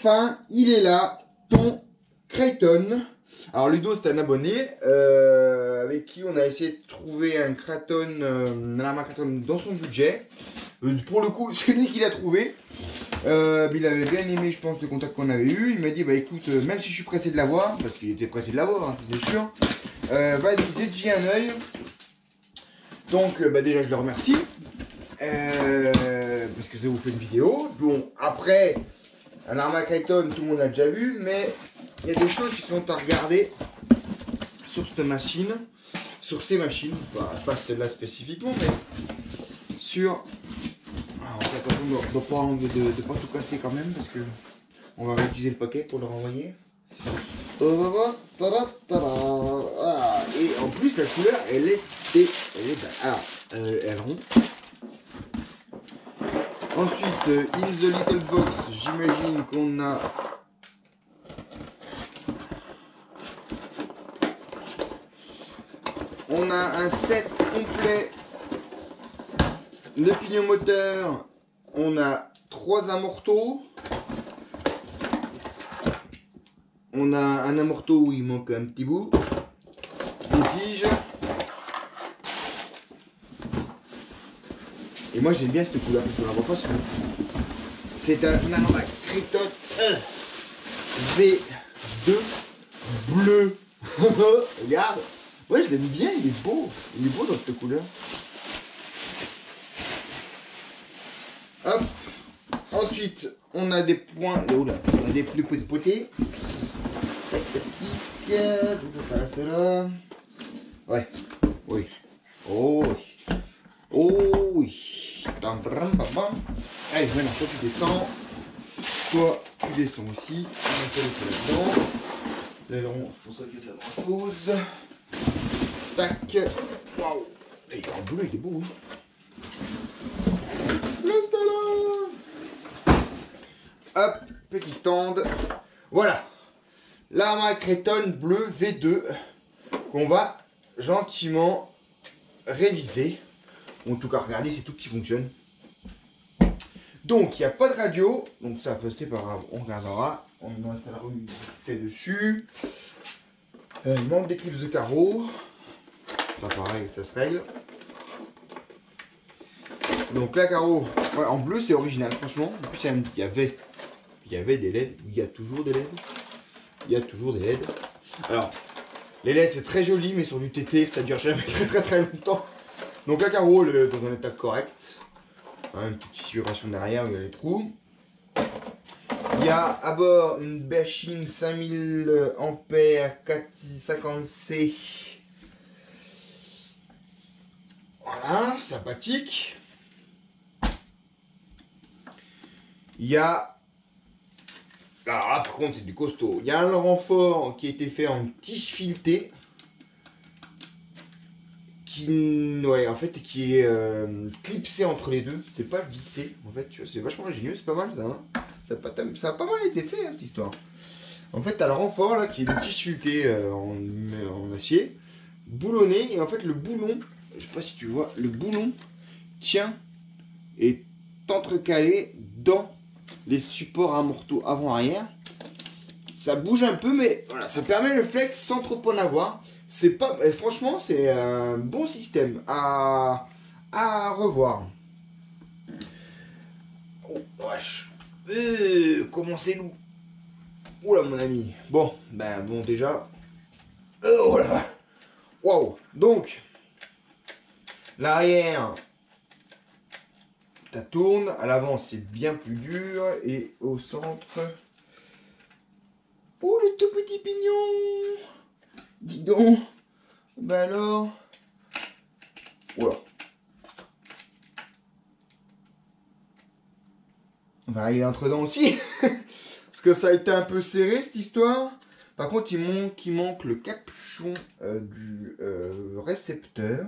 enfin, il est là, ton Kraton. Alors Ludo, c'est un abonné avec qui on a essayé de trouver un Kraton, un arme Kraton dans son budget. Pour le coup, c'est lui qui l'a trouvé. Il avait bien aimé, je pense, le contact qu'on avait eu. Il m'a dit, bah écoute, même si je suis pressé de l'avoir, parce qu'il était pressé de l'avoir, hein, c'est sûr, vas-y, jette-y un œil. Donc, déjà, je le remercie. Parce que ça vous fait une vidéo. Bon, après, un arme Kraton, tout le monde a déjà vu, mais il y a des choses qui sont à regarder sur cette machine, sur ces machines, pas celle-là spécifiquement, mais sur... Alors, attention de pas tout casser quand même, parce que on va réutiliser le paquet pour le renvoyer. Voilà. Et en plus, la couleur, elle est belle. Alors, elle rond. Ensuite, in the little box, j'imagine qu'on a... On a un set complet de pignon moteur. On a 3 amortos. On a un amorto où il manque un petit bout. Des tiges. Et moi j'aime bien cette couleur parce qu'on la voit pas souvent. C'est un arme Kraton V2 bleu. Regarde. Ouais, je l'aime bien, il est beau. Il est beau dans cette couleur. Hop. Ensuite, on a des points. Oula, on a des plus petits potés. Ça là. Ouais. Oui. Oh oui. Oh oui. Allez, maintenant, toi tu descends. Toi, tu descends aussi. On va faire le là-dedans. L'aileron, c'est pour ça qu'il y a de la chose. Tac. Waouh. Il est en bleu, il est beau. Hop, petit stand. Voilà. L'arme Kraton bleu V2 qu'on va gentiment réviser. En tout cas, regardez, c'est tout qui fonctionne. Donc, il n'y a pas de radio. Donc ça, c'est pas grave, on regardera. On installera une fait dessus. Il manque des clips de carreaux. Ça pareil, ça se règle. Donc la carreau, ouais, en bleu c'est original franchement. En plus il y avait des LED, il y a toujours des LED. Il y a toujours des LED. Alors, les LED c'est très joli, mais sur du TT ça dure jamais très longtemps. Donc la carreau elle est dans un état correct. Hein, une petite fissuration derrière où il y a les trous. Il y a à bord une Bashing 5000 ampères 450C. Voilà, sympathique. Il y a... Alors par contre c'est du costaud. Il y a un renfort qui a été fait en tige filetée. Ouais, en fait, qui est clipsé entre les deux. C'est pas vissé. En fait, tu vois, c'est vachement ingénieux, c'est pas mal ça. Hein. Ça a pas mal été fait, hein, cette histoire. En fait, t'as le renfort là qui est une tige filetée en acier, boulonné. Et en fait, le boulon, je sais pas si tu vois, le boulon tient et entrecalé dans les supports amortaux avant-arrière. Ça bouge un peu, mais voilà, ça permet le flex sans trop en avoir. C'est pas, franchement, c'est un bon système à revoir. Oh wesh, comment c'est lourd. Oula mon ami. Bon, bon déjà. Oh là. Waouh. Donc l'arrière, ça tourne. À l'avant, c'est bien plus dur et au centre. Oh le tout petit pignon. Dis donc. Alors. Voilà. Il est entre dedans aussi. Parce que ça a été un peu serré cette histoire. Par contre, il manque le capuchon du récepteur.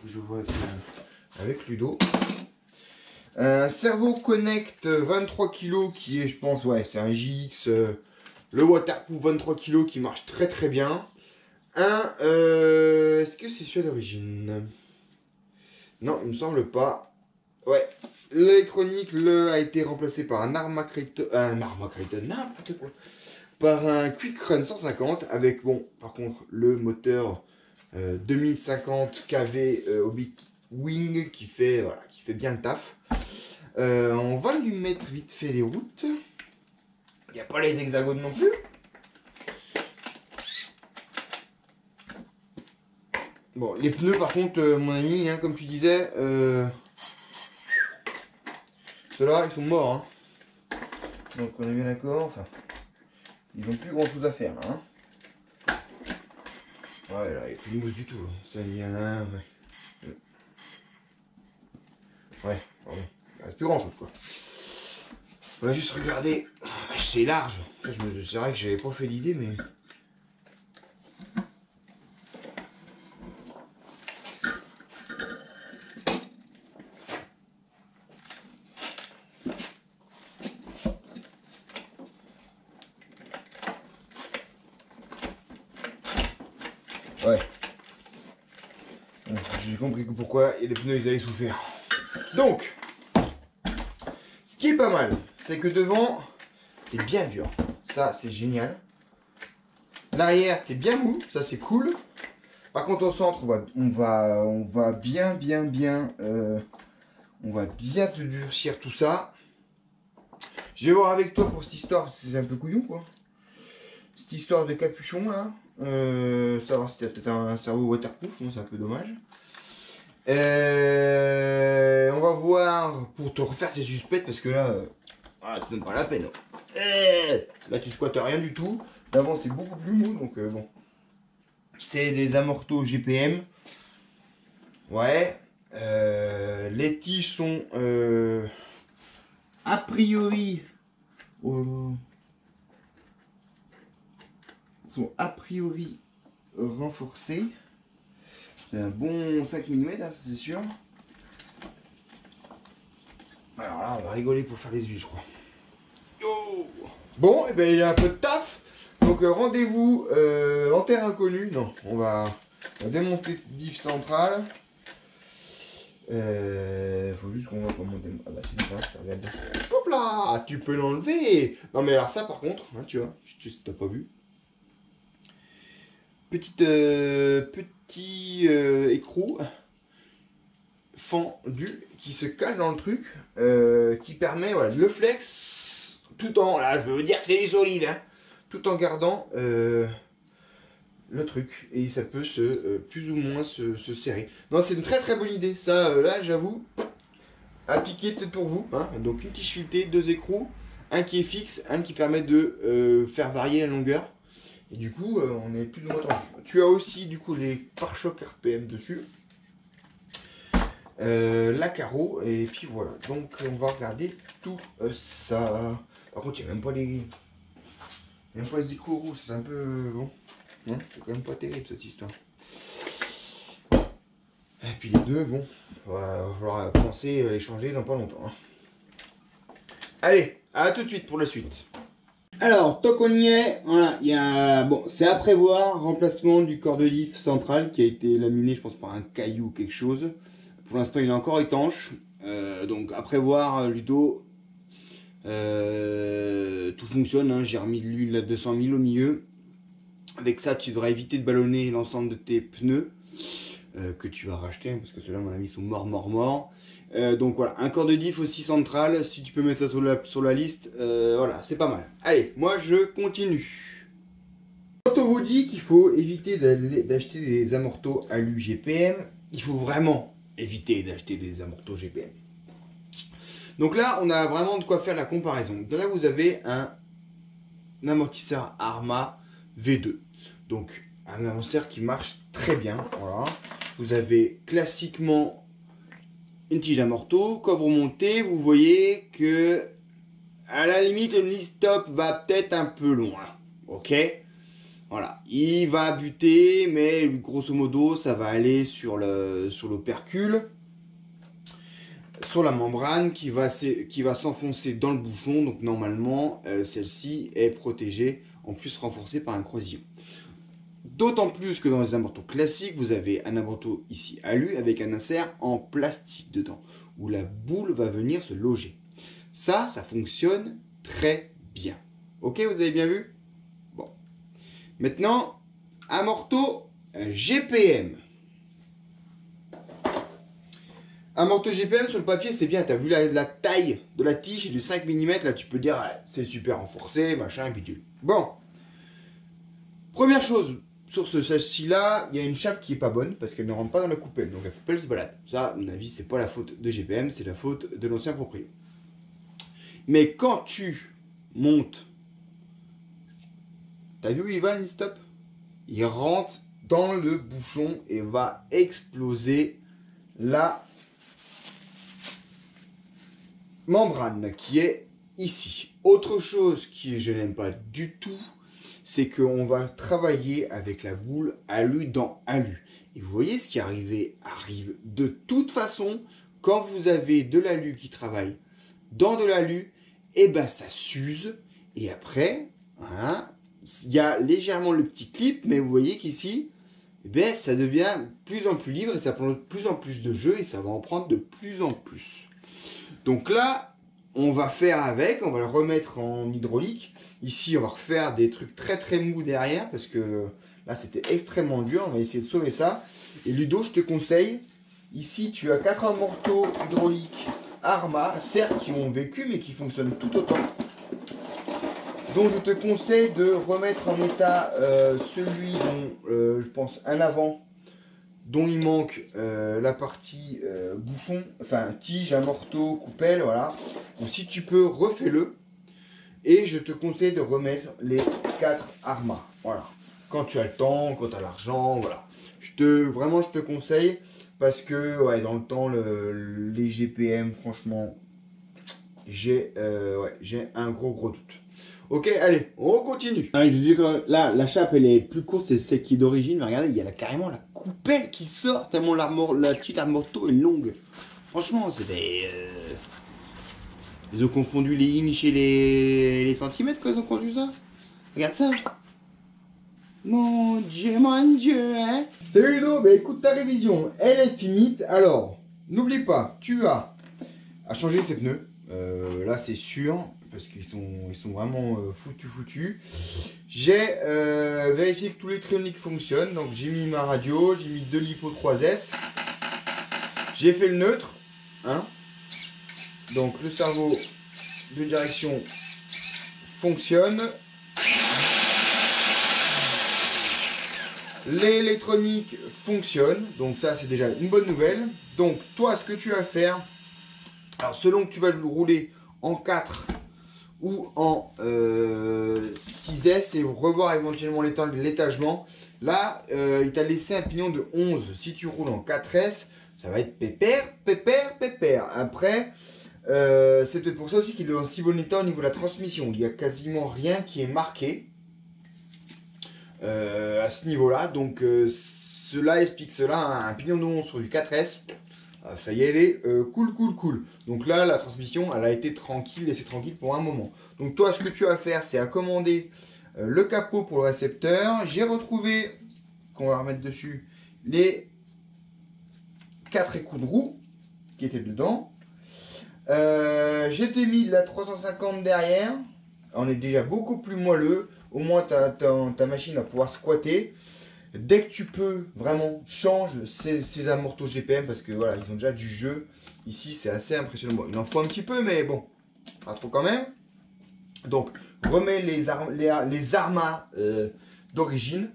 Je vois avec Ludo. Servo Connect 23 kg qui est, je pense, ouais, c'est un JX. Le waterproof 23 kg qui marche très bien. Est-ce que c'est celui d'origine? Non, il me semble pas. Ouais. L'électronique a été remplacé par un Arma Creighton. N'importe quoi. Par un Quick Run 150 avec, bon, par contre, le moteur 2050 kV Obic Wing qui fait bien le taf. On va lui mettre vite fait les routes. Il n'y a pas les hexagones non plus. Bon, les pneus par contre, mon ami, hein, comme tu disais, ceux-là, ils sont morts. Hein. Donc on est bien d'accord. Enfin, ils n'ont plus grand-chose à faire là. Hein. Ouais, là, il n'y a plus de mousse du tout. Hein. Ça, il y en a un, ouais. Ouais, bon, il reste plus grand-chose quoi. On va juste regarder. C'est large. C'est vrai que j'avais pas fait l'idée, mais... Ouais. J'ai compris pourquoi les pneus ils avaient souffert. Donc, ce qui est pas mal, c'est que devant, t'es bien dur. Ça, c'est génial. L'arrière, t'es bien mou. Ça, c'est cool. Par contre, au centre, on va bien te durcir tout ça. Je vais voir avec toi pour cette histoire, c'est un peu couillon, quoi. Cette histoire de capuchon, là. Savoir si t'as peut-être un cerveau waterproof, c'est un peu dommage. On va voir pour te refaire ces suspects parce que là, voilà, c'est même pas la peine. Là, tu squattes rien du tout. L'avant, c'est beaucoup plus mou, donc bon. C'est des amortos GPM. Ouais. Les tiges sont a priori renforcées. C'est un bon 5 mm, hein, c'est sûr. Alors là, on va rigoler pour faire les huiles, je crois. Oh bon, et ben il y a un peu de taf. Donc rendez-vous en terre inconnue. Non, on va démonter diff centrale. Faut juste qu'on voit comment démonter. Ah bah c'est ça, regarde. Hop là, tu peux l'enlever. Non mais alors ça par contre, hein, tu vois, si t'as pas vu. Petit écrou fendu qui se cale dans le truc, qui permet voilà, de le flex tout en, là je veux dire que c'est du solide, hein, tout en gardant le truc et ça peut plus ou moins se serrer. Non, c'est une très très bonne idée, ça là j'avoue, à piquer peut-être pour vous, hein. Donc une tige filetée, 2 écrous, un qui est fixe, un qui permet de faire varier la longueur. Et du coup, on est plus ou moins tendu. Tu as aussi du coup les pare-chocs RPM dessus. La carreau. Et puis voilà. Donc on va regarder tout ça. Par contre, il n'y a même pas les... Il n'y a même pas les écrous. C'est un peu... bon. Non, c'est quand même pas terrible cette histoire. Et puis les deux, bon. Il va falloir penser à les changer dans pas longtemps. Hein. Allez, à tout de suite pour la suite. Alors, tant qu'on y est, voilà, il y a, bon, c'est à prévoir, remplacement du corps de diff central qui a été laminé, je pense, par un caillou ou quelque chose. Pour l'instant, il est encore étanche, donc à prévoir, Ludo, tout fonctionne, hein, j'ai remis de l'huile à 200 000 au milieu. Avec ça, tu devras éviter de ballonner l'ensemble de tes pneus, que tu vas racheter, hein, parce que ceux-là, à mon avis, sont morts. Donc voilà, un corps de diff aussi central, si tu peux mettre ça sur la liste, voilà, c'est pas mal. Allez, moi je continue. Quand on vous dit qu'il faut éviter d'acheter des amortos alu GPM, il faut vraiment éviter d'acheter des amortos GPM. Donc là, on a vraiment de quoi faire la comparaison. Là, vous avez un amortisseur Arma V2. Donc, un amortisseur qui marche très bien. Voilà. Vous avez classiquement une tige à morteau. Quand vous remontez, vous voyez que à la limite le stop va peut-être un peu loin. Ok, voilà, il va buter, mais grosso modo ça va aller sur l'opercule, sur la membrane qui va s'enfoncer dans le bouchon. Donc normalement celle-ci est protégée, en plus renforcée par un croisillon. D'autant plus que dans les abriteaux classiques, vous avez un abriteau ici alu avec un insert en plastique dedans, où la boule va venir se loger. Ça fonctionne très bien. Ok, vous avez bien vu? Bon. Maintenant, un marteau GPM. Un marteau GPM sur le papier, c'est bien. Tu as vu la taille de la tige, c'est du 5 mm. Là, tu peux dire, ah, c'est super renforcé, machin, bidule. Bon. Première chose, sur ce sachet-là, il y a une chape qui est pas bonne parce qu'elle ne rentre pas dans la coupelle. Donc la coupelle se balade. Ça, à mon avis, c'est pas la faute de GPM, c'est la faute de l'ancien propriétaire. Mais quand tu montes, t'as vu où il va, l'e-stop? Il rentre dans le bouchon et va exploser la membrane qui est ici. Autre chose que je n'aime pas du tout, c'est qu'on va travailler avec la boule alu dans alu. Et vous voyez ce qui arrive de toute façon quand vous avez de l'alu qui travaille dans de l'alu, et ben ça s'use. Et après, hein, il y a légèrement le petit clip, mais vous voyez qu'ici, eh ben, ça devient de plus en plus libre et ça prend de plus en plus de jeu et ça va en prendre de plus en plus. Donc là, on va faire avec, on va le remettre en hydraulique. Ici, on va refaire des trucs très très mous derrière parce que là, c'était extrêmement dur. On va essayer de sauver ça. Et Ludo, je te conseille, ici, tu as 4 marteaux hydrauliques Arma, certes qui ont vécu, mais qui fonctionnent tout autant. Donc, je te conseille de remettre en état celui dont, je pense, un avant, dont il manque la partie bouchon, enfin tige, un marteau, coupelle, voilà. Donc si tu peux, refais-le. Et je te conseille de remettre les 4 Arma, voilà. Quand tu as le temps, quand tu as l'argent, voilà. Vraiment, je te conseille, parce que ouais, dans le temps, les GPM, franchement, j'ai un gros doute. Ok, allez, on continue. Ah, je dis que là, la chape, elle est plus courte, c'est celle qui est d'origine. Mais regardez, il y a carrément la coupelle qui sort, tellement la petite armoto est longue. Franchement, c'est des... Ils ont confondu les inches et les centimètres quand ils ont conduit ça. Regarde ça. Mon Dieu, hein. Salut Ludo, bah écoute, ta révision, elle est finie. Alors, n'oublie pas, tu as à changer ces pneus. Là, c'est sûr, parce qu'ils sont vraiment foutus. J'ai vérifié que tous les trioniques fonctionnent. Donc, j'ai mis ma radio, j'ai mis 2 lipo 3S. J'ai fait le neutre. Hein. Donc, le cerveau de direction fonctionne. L'électronique fonctionne, donc ça c'est déjà une bonne nouvelle. Donc toi ce que tu vas faire, alors selon que tu vas le rouler en 4 ou en 6S et revoir éventuellement l'étagement. Là il t'a laissé un pignon de 11, si tu roules en 4S, ça va être pépère. Après c'est peut-être pour ça aussi qu'il est en si bon état au niveau de la transmission, il n'y a quasiment rien qui est marqué. À ce niveau-là, donc cela explique cela, hein, un pignon de 11 sur du 4S, ça y est, elle est cool. Donc là, la transmission, elle a été laissée tranquille pour un moment. Donc toi, ce que tu vas faire, c'est à commander le capot pour le récepteur. J'ai retrouvé, qu'on va remettre dessus, les 4 écous de roue qui étaient dedans. Je t'ai mis de la 350 derrière, on est déjà beaucoup plus moelleux. Au moins ta machine va pouvoir squatter. Dès que tu peux, vraiment, change ces amortos GPM parce que voilà, ils ont déjà du jeu. Ici, c'est assez impressionnant. Bon, il en faut un petit peu, mais bon, pas trop quand même. Donc, remets les Arma d'origine.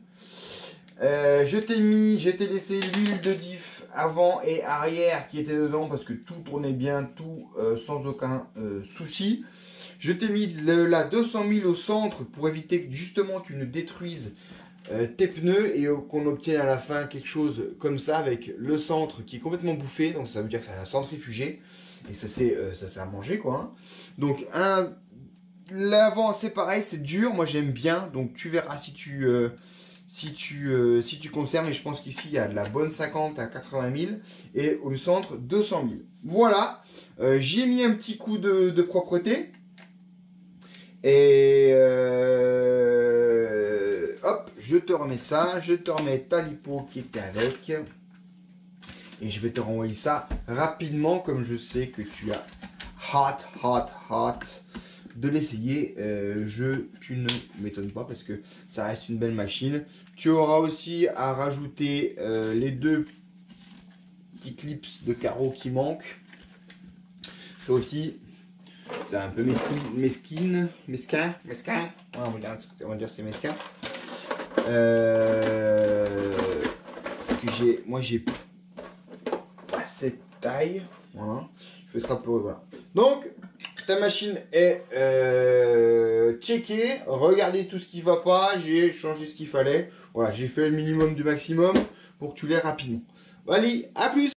Je t'ai laissé l'huile de diff avant et arrière qui était dedans parce que tout tournait bien, tout sans aucun souci. Je t'ai mis la 200 000 au centre pour éviter que justement tu ne détruises tes pneus et qu'on obtienne à la fin quelque chose comme ça avec le centre qui est complètement bouffé. Donc ça veut dire que ça a centrifugé et ça s'est à manger quoi. Hein. Donc l'avant c'est pareil, c'est dur. Moi j'aime bien. Donc tu verras si tu conserves. Et je pense qu'ici il y a de la bonne 50 à 80 000 et au centre 200 000. Voilà. J'y ai mis un petit coup de propreté. Et hop, je te remets ça, je te remets ta lipo qui était avec. Et je vais te renvoyer ça rapidement, comme je sais que tu as hâte de l'essayer. Tu ne m'étonnes pas parce que ça reste une belle machine. Tu auras aussi à rajouter les 2 petits clips de carreaux qui manquent. Ça aussi, c'est un peu mesquin. Ouais, on va dire c'est mesquin. Parce que moi j'ai pas cette taille. Voilà. Je vais te rappeler, voilà. Donc, ta machine est checkée. Regardez tout ce qui va pas. J'ai changé ce qu'il fallait. Voilà, j'ai fait le minimum du maximum pour que tu l'aies rapidement. Allez, à plus!